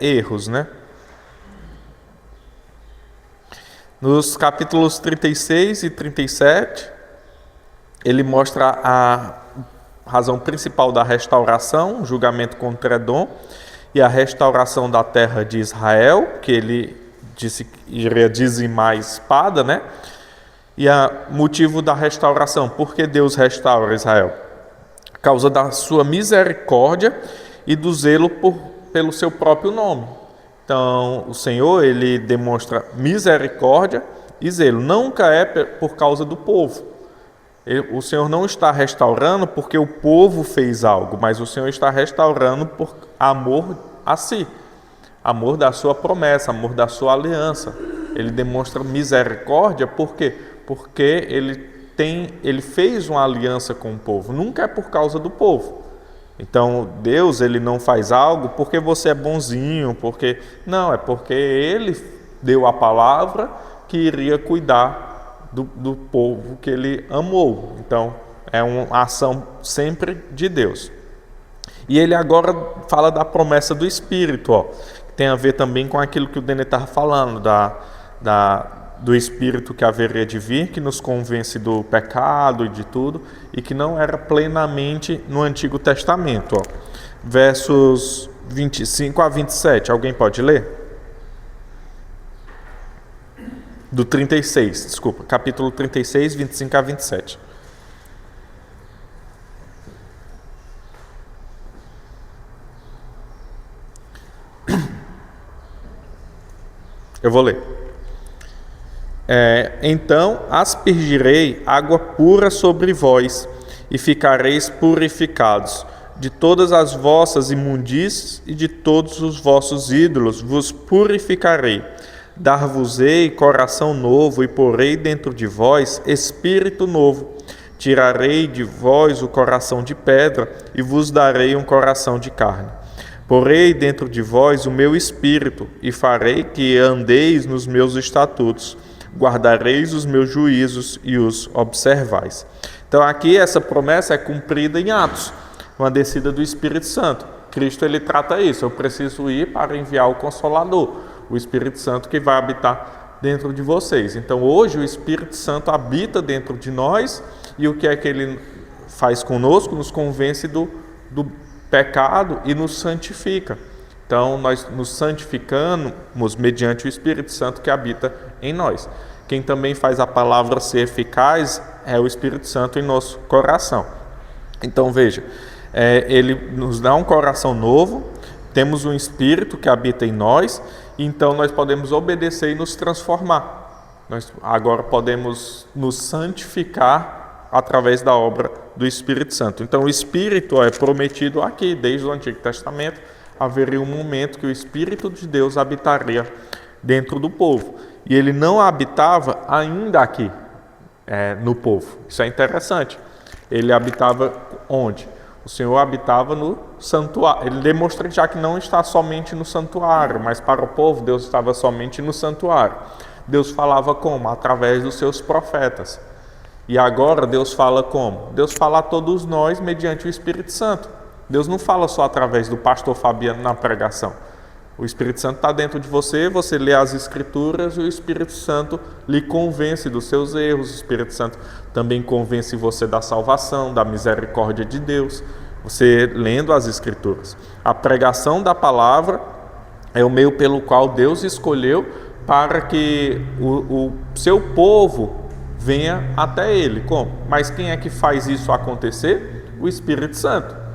erros, né? Nos capítulos 36 e 37, ele mostra a razão principal da restauração, o julgamento contra Edom, e a restauração da terra de Israel, que ele disse que iria dizimar a espada, né? E o motivo da restauração, por que Deus restaura Israel? Por causa da sua misericórdia e do zelo pelo seu próprio nome. Então, o Senhor, ele demonstra misericórdia e zelo. Nunca é por causa do povo. O Senhor não está restaurando porque o povo fez algo, mas o Senhor está restaurando por amor a si. Amor da sua promessa, amor da sua aliança. Ele demonstra misericórdia por quê? Porque ele fez uma aliança com o povo. Nunca é por causa do povo. Então, Deus, ele não faz algo porque você é bonzinho, porque... Não, é porque ele deu a palavra que iria cuidar do povo que ele amou. Então, é uma ação sempre de Deus. E ele agora fala da promessa do Espírito, que tem a ver também com aquilo que o Denê estava falando, do Espírito que haveria de vir, que nos convence do pecado e de tudo, e que não era plenamente no Antigo Testamento. Versos 25 a 27, alguém pode ler? Do 36, desculpa, capítulo 36, 25 a 27. Eu vou ler. Então aspergirei água pura sobre vós, e ficareis purificados. De todas as vossas imundícies e de todos os vossos ídolos vos purificarei. Dar-vos-ei coração novo, e porei dentro de vós espírito novo. Tirarei de vós o coração de pedra, e vos darei um coração de carne. Porei dentro de vós o meu espírito, e farei que andeis nos meus estatutos. Guardareis os meus juízos e os observais. Então aqui essa promessa é cumprida em Atos, uma descida do Espírito Santo. Cristo, ele trata isso. Eu preciso ir para enviar o Consolador, o Espírito Santo que vai habitar dentro de vocês. Então hoje o Espírito Santo habita dentro de nós, e o que é que ele faz conosco? Nos convence do pecado e nos santifica. Então nós nos santificamos mediante o Espírito Santo que habita em nós. Quem também faz a palavra ser eficaz é o Espírito Santo em nosso coração. Então veja, ele nos dá um coração novo, temos um Espírito que habita em nós, então nós podemos obedecer e nos transformar. Nós agora podemos nos santificar através da obra do Espírito Santo. Então o Espírito é prometido aqui, desde o Antigo Testamento, haveria um momento que o Espírito de Deus habitaria dentro do povo. E ele não habitava ainda aqui, no povo. Isso é interessante. Ele habitava onde? O Senhor habitava no santuário. Ele demonstra já que não está somente no santuário, mas para o povo Deus estava somente no santuário. Deus falava como? Através dos seus profetas. E agora Deus fala como? Deus fala a todos nós mediante o Espírito Santo. Deus não fala só através do pastor Fabiano na pregação. O Espírito Santo está dentro de você, você lê as Escrituras e o Espírito Santo lhe convence dos seus erros. O Espírito Santo também convence você da salvação, da misericórdia de Deus, você lendo as Escrituras. A pregação da palavra é o meio pelo qual Deus escolheu para que o seu povo venha até Ele. Como? Mas quem é que faz isso acontecer? O Espírito Santo.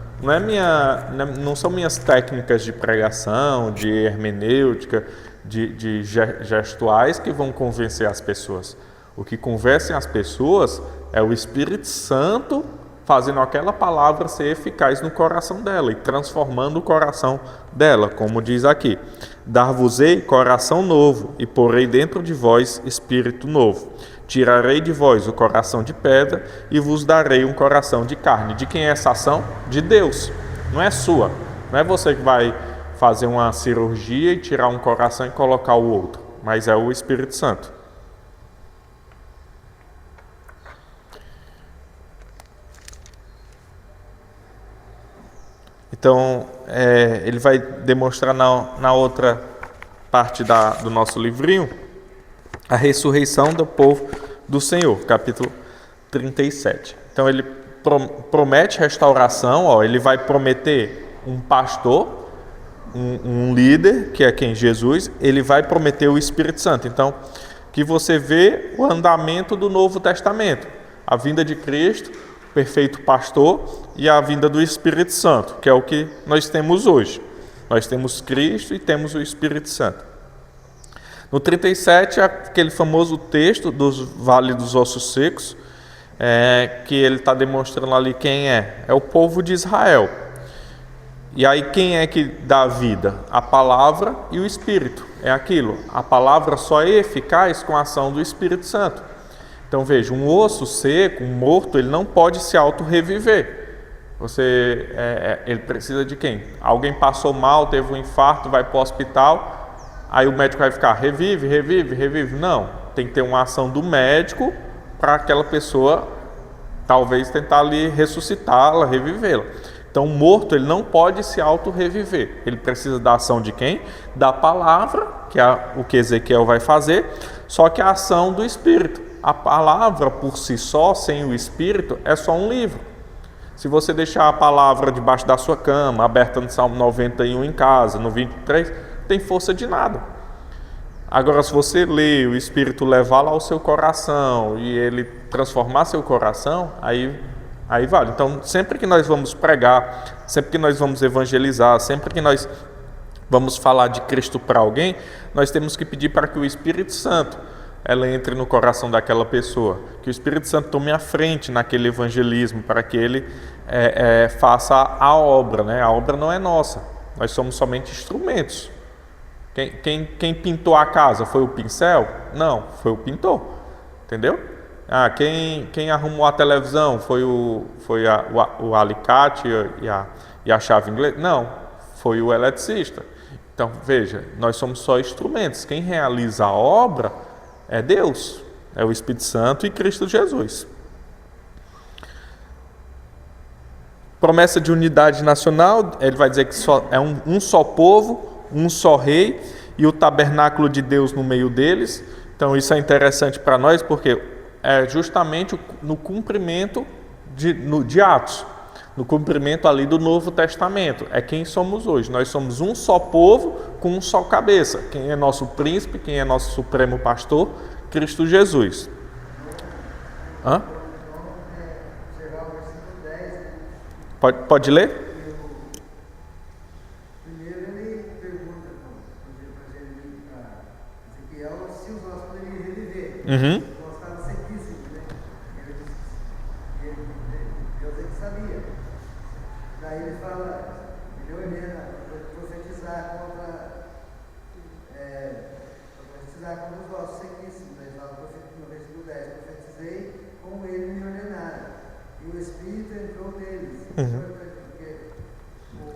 Não são minhas técnicas de pregação, de hermenêutica, de gestuais que vão convencer as pessoas. O que convence as pessoas é o Espírito Santo fazendo aquela palavra ser eficaz no coração dela e transformando o coração dela, como diz aqui: dar-vos-ei coração novo e porei dentro de vós espírito novo. Tirarei de vós o coração de pedra e vos darei um coração de carne. De quem é essa ação? De Deus. Não é sua. Não é você que vai fazer uma cirurgia e tirar um coração e colocar o outro. Mas é o Espírito Santo. Então, ele vai demonstrar na outra parte do nosso livrinho a ressurreição do povo do Senhor, capítulo 37. Então ele promete restauração, ele vai prometer um pastor, um líder, que é quem? Jesus. Ele vai prometer o Espírito Santo. Então, que você vê o andamento do Novo Testamento, a vinda de Cristo, o perfeito pastor, e a vinda do Espírito Santo, que é o que nós temos hoje. Nós temos Cristo e temos o Espírito Santo. No 37, aquele famoso texto dos Vale dos Ossos Secos, que ele está demonstrando ali quem é. É o povo de Israel. E aí quem é que dá a vida? A palavra e o Espírito. É aquilo. A palavra só é eficaz com a ação do Espírito Santo. Então veja, um osso seco, um morto, ele não pode se auto-reviver. Ele precisa de quem? Alguém passou mal, teve um infarto, vai para o hospital. Aí o médico vai ficar, revive, revive, revive. Não, tem que ter uma ação do médico para aquela pessoa, talvez tentar ali ressuscitá-la, revivê-la. Então o morto, ele não pode se auto-reviver. Ele precisa da ação de quem? Da palavra, que é o que Ezequiel vai fazer, só que a ação do Espírito. A palavra por si só, sem o Espírito, é só um livro. Se você deixar a palavra debaixo da sua cama, aberta no Salmo 91 em casa, no 23... tem força de nada. Agora, se você ler, o Espírito levá-la ao seu coração e ele transformar seu coração, aí vale. Então, sempre que nós vamos pregar, sempre que nós vamos evangelizar, sempre que nós vamos falar de Cristo para alguém, nós temos que pedir para que o Espírito Santo ela entre no coração daquela pessoa, que o Espírito Santo tome a frente naquele evangelismo, para que ele faça a obra, né? A obra não é nossa, nós somos somente instrumentos. Quem pintou a casa foi o pincel? Não, foi o pintor, entendeu? Quem arrumou a televisão foi o alicate e a chave inglesa? Não, foi o eletricista. Então, veja, nós somos só instrumentos. Quem realiza a obra é Deus, é o Espírito Santo e Cristo Jesus. Promessa de unidade nacional, ele vai dizer que é um só povo, um só rei e o tabernáculo de Deus no meio deles. Então isso é interessante para nós porque é justamente no cumprimento de Atos, no cumprimento ali do Novo Testamento. É quem somos hoje. Nós somos um só povo com um só cabeça. Quem é nosso príncipe, quem é nosso supremo pastor? Cristo Jesus. Pode ler? Primeiro Uhum. Mostrava sequíssimo, né? Deus é que sabia. Daí ele fala, ele ordena profetizar contra os ossos sequíssimos. Ele fala no versículo 10, profetizei como ele me ordenara. E o Espírito entrou neles.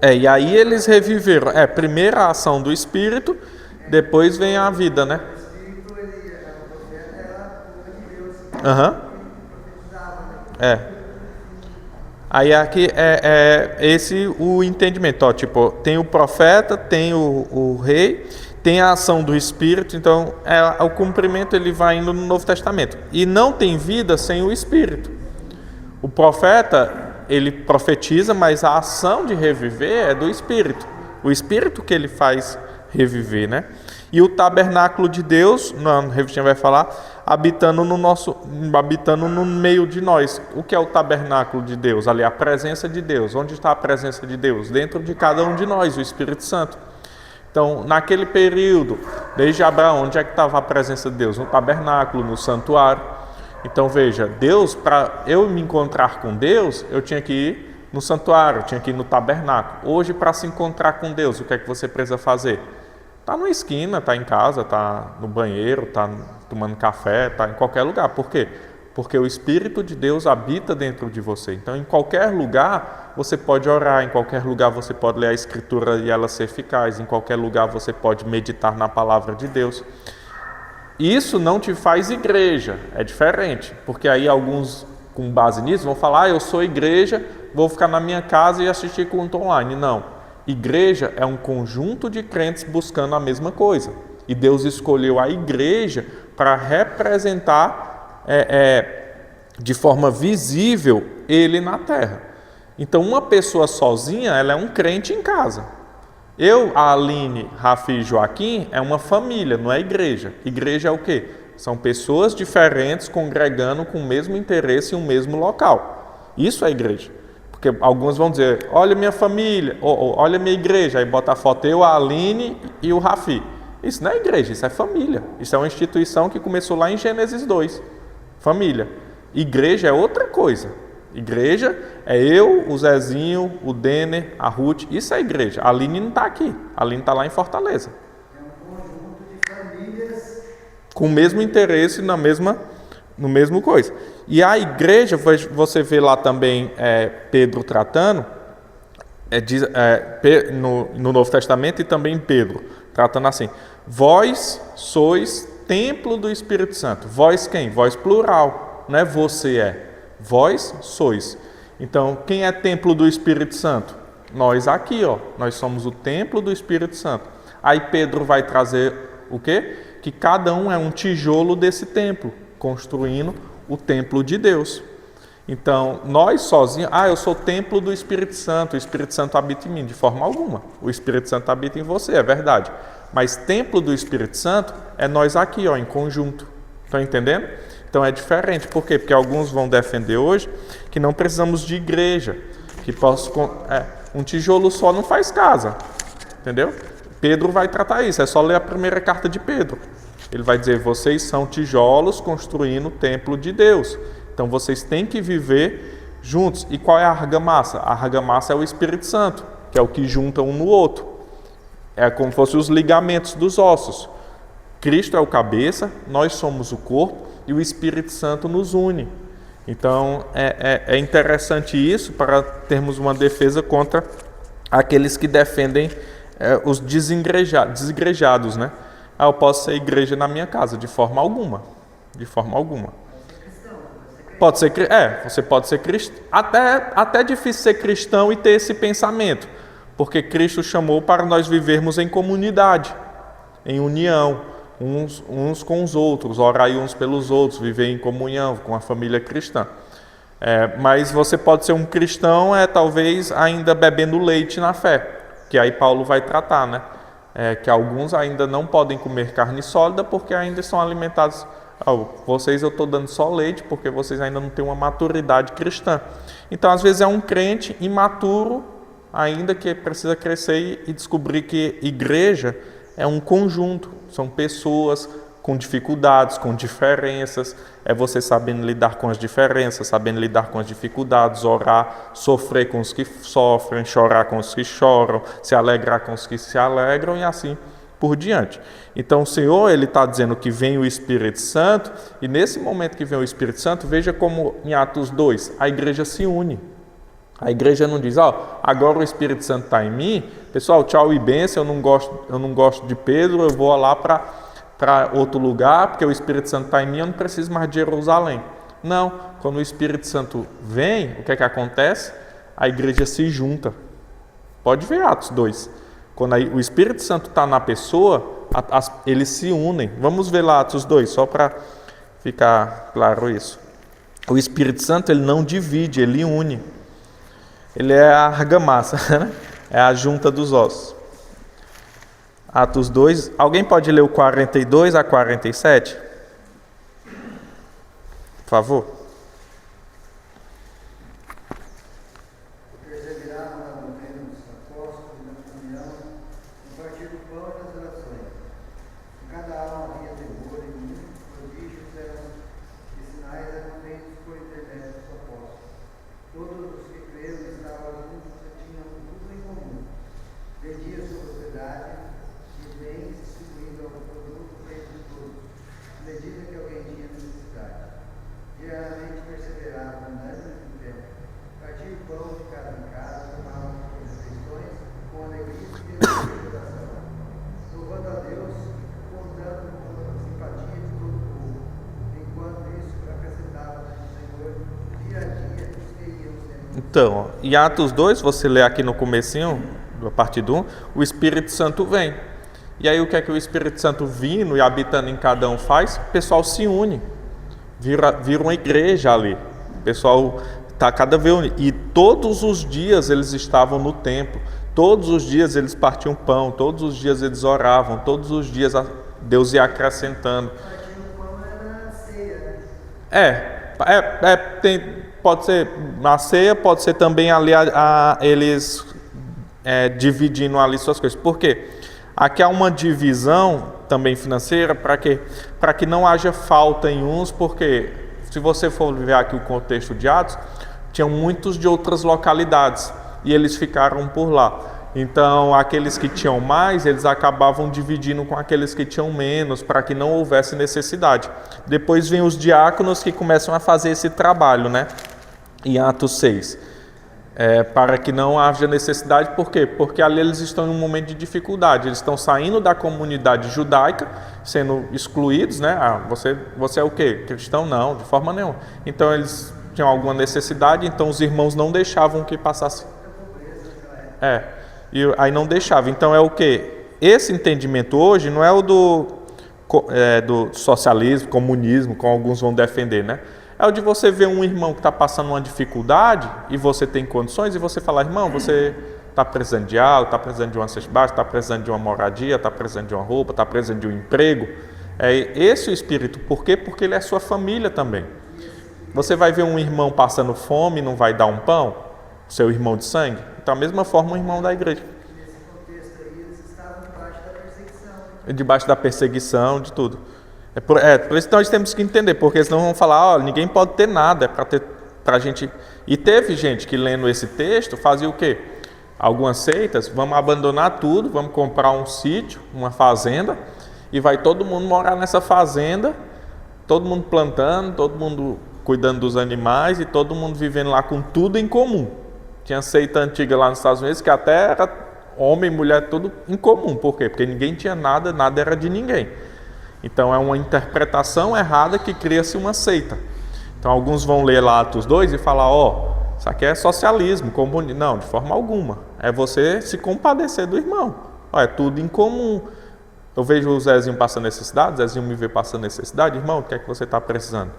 E aí eles reviveram. Primeiro a ação do Espírito, depois vem a vida, né? O Espírito, o profeta era a boca de Deus. Aham. Ele profetizava, né? Aí aqui é esse o entendimento. Ó, tipo, tem o profeta, tem o rei, tem a ação do Espírito. Então, o cumprimento ele vai indo no Novo Testamento. E não tem vida sem o Espírito. O profeta, ele profetiza, mas a ação de reviver é do Espírito. O Espírito que ele faz reviver, né? E o tabernáculo de Deus, na revistinha vai falar, habitando no meio de nós. O que é o tabernáculo de Deus? Ali, a presença de Deus. Onde está a presença de Deus? Dentro de cada um de nós, o Espírito Santo. Então, naquele período, desde Abraão, onde é que estava a presença de Deus? No tabernáculo, no santuário. Então, veja, Deus, para eu me encontrar com Deus, eu tinha que ir no santuário, eu tinha que ir no tabernáculo. Hoje, para se encontrar com Deus, o que é que você precisa fazer? Está na esquina, está em casa, está no banheiro, está tomando café, está em qualquer lugar. Por quê? Porque o Espírito de Deus habita dentro de você. Então, em qualquer lugar, você pode orar, em qualquer lugar você pode ler a Escritura e ela ser eficaz, em qualquer lugar você pode meditar na palavra de Deus. Isso não te faz igreja, é diferente, porque aí alguns, com base nisso, vão falar, eu sou igreja, vou ficar na minha casa e assistir culto online. Não. Igreja é um conjunto de crentes buscando a mesma coisa. E Deus escolheu a igreja para representar de forma visível Ele na terra. Então, uma pessoa sozinha, ela é um crente em casa. Eu, a Aline, Rafi e Joaquim, é uma família, não é igreja. Igreja é o quê? São pessoas diferentes congregando com o mesmo interesse em um mesmo local. Isso é igreja. Porque alguns vão dizer, olha minha família, olha minha igreja, aí bota a foto eu, a Aline e o Rafi. Isso não é igreja, isso é família. Isso é uma instituição que começou lá em Gênesis 2. Família. Igreja é outra coisa. Igreja é eu, o Zezinho, o Denner, a Ruth. Isso é igreja. A Aline não está aqui. A Aline está lá em Fortaleza. É um conjunto de famílias com o mesmo interesse, no mesmo coisa. E a igreja, você vê lá também Pedro tratando, no Novo Testamento e também Pedro, tratando assim, vós sois templo do Espírito Santo. Vós quem? Vós plural, não é você é. Vós sois. Então, quem é templo do Espírito Santo? Nós aqui, nós somos o templo do Espírito Santo. Aí Pedro vai trazer o quê? Que cada um é um tijolo desse templo, construindo o templo de Deus. Então, nós sozinhos, eu sou templo do Espírito Santo, o Espírito Santo habita em mim, de forma alguma. O Espírito Santo habita em você, é verdade. Mas templo do Espírito Santo é nós aqui, em conjunto. Estão entendendo? Então é diferente. Por quê? Porque alguns vão defender hoje que não precisamos de igreja, que um tijolo só não faz casa. Entendeu? Pedro vai tratar isso, é só ler a primeira carta de Pedro. Ele vai dizer, vocês são tijolos construindo o templo de Deus. Então vocês têm que viver juntos. E qual é a argamassa? A argamassa é o Espírito Santo, que é o que junta um no outro. É como se fossem os ligamentos dos ossos. Cristo é o cabeça, nós somos o corpo e o Espírito Santo nos une. Então é interessante isso para termos uma defesa contra aqueles que defendem os desigrejados, né? Eu posso ser igreja na minha casa, de forma alguma. De forma alguma. Pode ser, você pode ser cristão. Até é difícil ser cristão e ter esse pensamento, porque Cristo chamou para nós vivermos em comunidade, em união, uns com os outros, orar uns pelos outros, viver em comunhão com a família cristã. Mas você pode ser um cristão, talvez ainda bebendo leite na fé, que aí Paulo vai tratar, né? Que alguns ainda não podem comer carne sólida porque ainda são alimentados. Vocês eu estou dando só leite porque vocês ainda não têm uma maturidade cristã. Então, às vezes, é um crente imaturo ainda que precisa crescer e descobrir que igreja é um conjunto, são pessoas com dificuldades, com diferenças. É você sabendo lidar com as diferenças, sabendo lidar com as dificuldades, orar, sofrer com os que sofrem, chorar com os que choram, se alegrar com os que se alegram e assim por diante. Então o Senhor, Ele está dizendo que vem o Espírito Santo, e nesse momento que vem o Espírito Santo, veja como em Atos 2, a igreja se une. A igreja não diz, agora o Espírito Santo está em mim, pessoal, tchau e bênção, eu não gosto de Pedro, eu vou lá para outro lugar, porque o Espírito Santo está em mim, eu não preciso mais de Jerusalém. Não, quando o Espírito Santo vem, o que é que acontece? A igreja se junta. Pode ver Atos 2. Quando o Espírito Santo está na pessoa, eles se unem. Vamos ver lá Atos 2, só para ficar claro isso. O Espírito Santo, ele não divide, ele une. Ele é a argamassa, né? É a junta dos ossos. Atos 2, alguém pode ler o 42 a 47? Por favor. Perseveravam na doutrina dos apóstolos e na comunhão, no partir do pão e nas orações. Em cada alma havia temor e muitos prodígios e sinais eram feitos por intermédio dos apóstolos. Todos os que creram estavam juntos e tinham tudo em comum. Vendiam sua propriedade e bens, distribuindo o produto entre todos, à medida que alguém tinha necessidade. Diariamente perseveravam unânimes no tempo. Partiam o pão de casa em casa, tomavam as refeições com alegria e de coração, louvando a Deus, contando com a simpatia de todo o povo. Enquanto isso, acrescentava o Senhor dia a dia os que iam sendo. Então, em Atos 2, você lê aqui no comecinho, a partir do 1, o Espírito Santo vem. E aí o que é que o Espírito Santo vindo e habitando em cada um faz? O pessoal se une, vira uma igreja ali. O pessoal está cada vez unido. E todos os dias eles estavam no templo, todos os dias eles partiam pão, todos os dias eles oravam, todos os dias Deus ia acrescentando. Partindo o pão era ceia, né? Pode ser na ceia, pode ser também ali eles dividindo ali suas coisas. Por quê? Aqui há uma divisão também financeira para quê? Para que não haja falta em uns, porque se você for ver aqui o contexto de Atos, tinham muitos de outras localidades e eles ficaram por lá. Então, aqueles que tinham mais, eles acabavam dividindo com aqueles que tinham menos, para que não houvesse necessidade. Depois vem os diáconos que começam a fazer esse trabalho, né? Em Atos 6. Para que não haja necessidade, por quê? Porque ali eles estão em um momento de dificuldade, eles estão saindo da comunidade judaica, sendo excluídos, né? Você é o quê? Cristão? Não, de forma nenhuma. Então eles tinham alguma necessidade, então os irmãos não deixavam que passasse. E aí não deixava. Então é o quê? Esse entendimento hoje não é o do socialismo, comunismo, como alguns vão defender, né? É o de você ver um irmão que está passando uma dificuldade e você tem condições e você falar, irmão, você está precisando de algo, está precisando de uma cesta básica, está precisando de uma moradia, está precisando de uma roupa, está precisando de um emprego. É esse o espírito. Por quê? Porque ele é sua família também. Você vai ver um irmão passando fome e não vai dar um pão? Seu irmão de sangue? Então, da mesma forma, um irmão da igreja. Nesse contexto aí, eles estavam debaixo da perseguição. Debaixo da perseguição, de tudo. Por isso que nós temos que entender, porque senão vão falar, ninguém pode ter nada, é para ter pra gente. E teve gente que lendo esse texto fazia o quê? Algumas seitas, vamos abandonar tudo, vamos comprar um sítio, uma fazenda, e vai todo mundo morar nessa fazenda, todo mundo plantando, todo mundo cuidando dos animais e todo mundo vivendo lá com tudo em comum. Tinha seita antiga lá nos Estados Unidos que até era homem, mulher, tudo em comum. Por quê? Porque ninguém tinha nada, nada era de ninguém. Então é uma interpretação errada que cria-se uma seita. Então alguns vão ler lá Atos 2 e falar, isso aqui é socialismo, comunismo. Não, de forma alguma. É você se compadecer do irmão. É tudo em comum. Eu vejo o Zezinho passando necessidade, o Zezinho me vê passando necessidade. Irmão, o que é que você está precisando?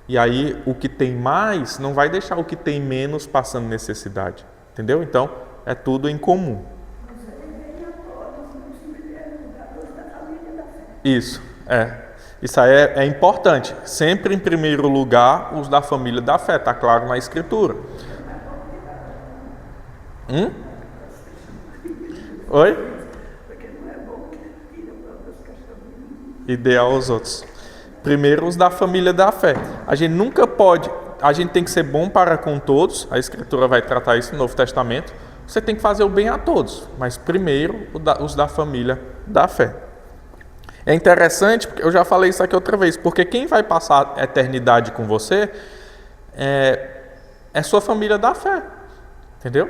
E aí o que tem mais não vai deixar o que tem menos passando necessidade. Entendeu? Então é tudo em comum. Isso aí é importante. Sempre em primeiro lugar os da família da fé, está claro na Escritura. Oi? e dê aos outros. Primeiro, os da família da fé. A gente nunca pode, a gente tem que ser bom para com todos, a Escritura vai tratar isso no Novo Testamento. Você tem que fazer o bem a todos, mas primeiro os da família da fé. É interessante, porque eu já falei isso aqui outra vez, porque quem vai passar a eternidade com você é sua família da fé, entendeu?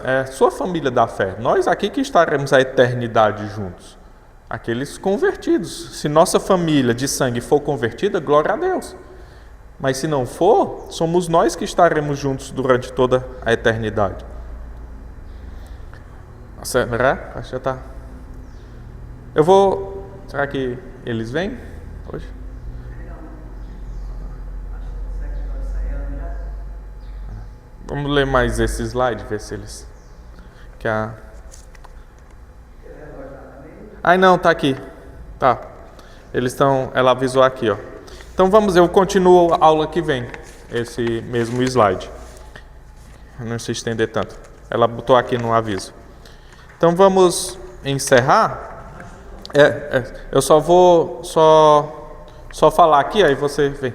É sua família da fé. Nós aqui que estaremos a eternidade juntos, aqueles convertidos. Se nossa família de sangue for convertida, glória a Deus. Mas se não for, somos nós que estaremos juntos durante toda a eternidade. Será? Acho que já está. Eu vou... Será que eles vêm hoje? Vamos ler mais esse slide, ver se eles... Ai, não, tá aqui. Tá. Eles estão... Ela avisou aqui, ó. Então vamos, eu continuo a aula que vem. Esse mesmo slide. Não se estender tanto. Ela botou aqui no aviso. Então vamos encerrar. Eu só vou falar aqui, aí você vem.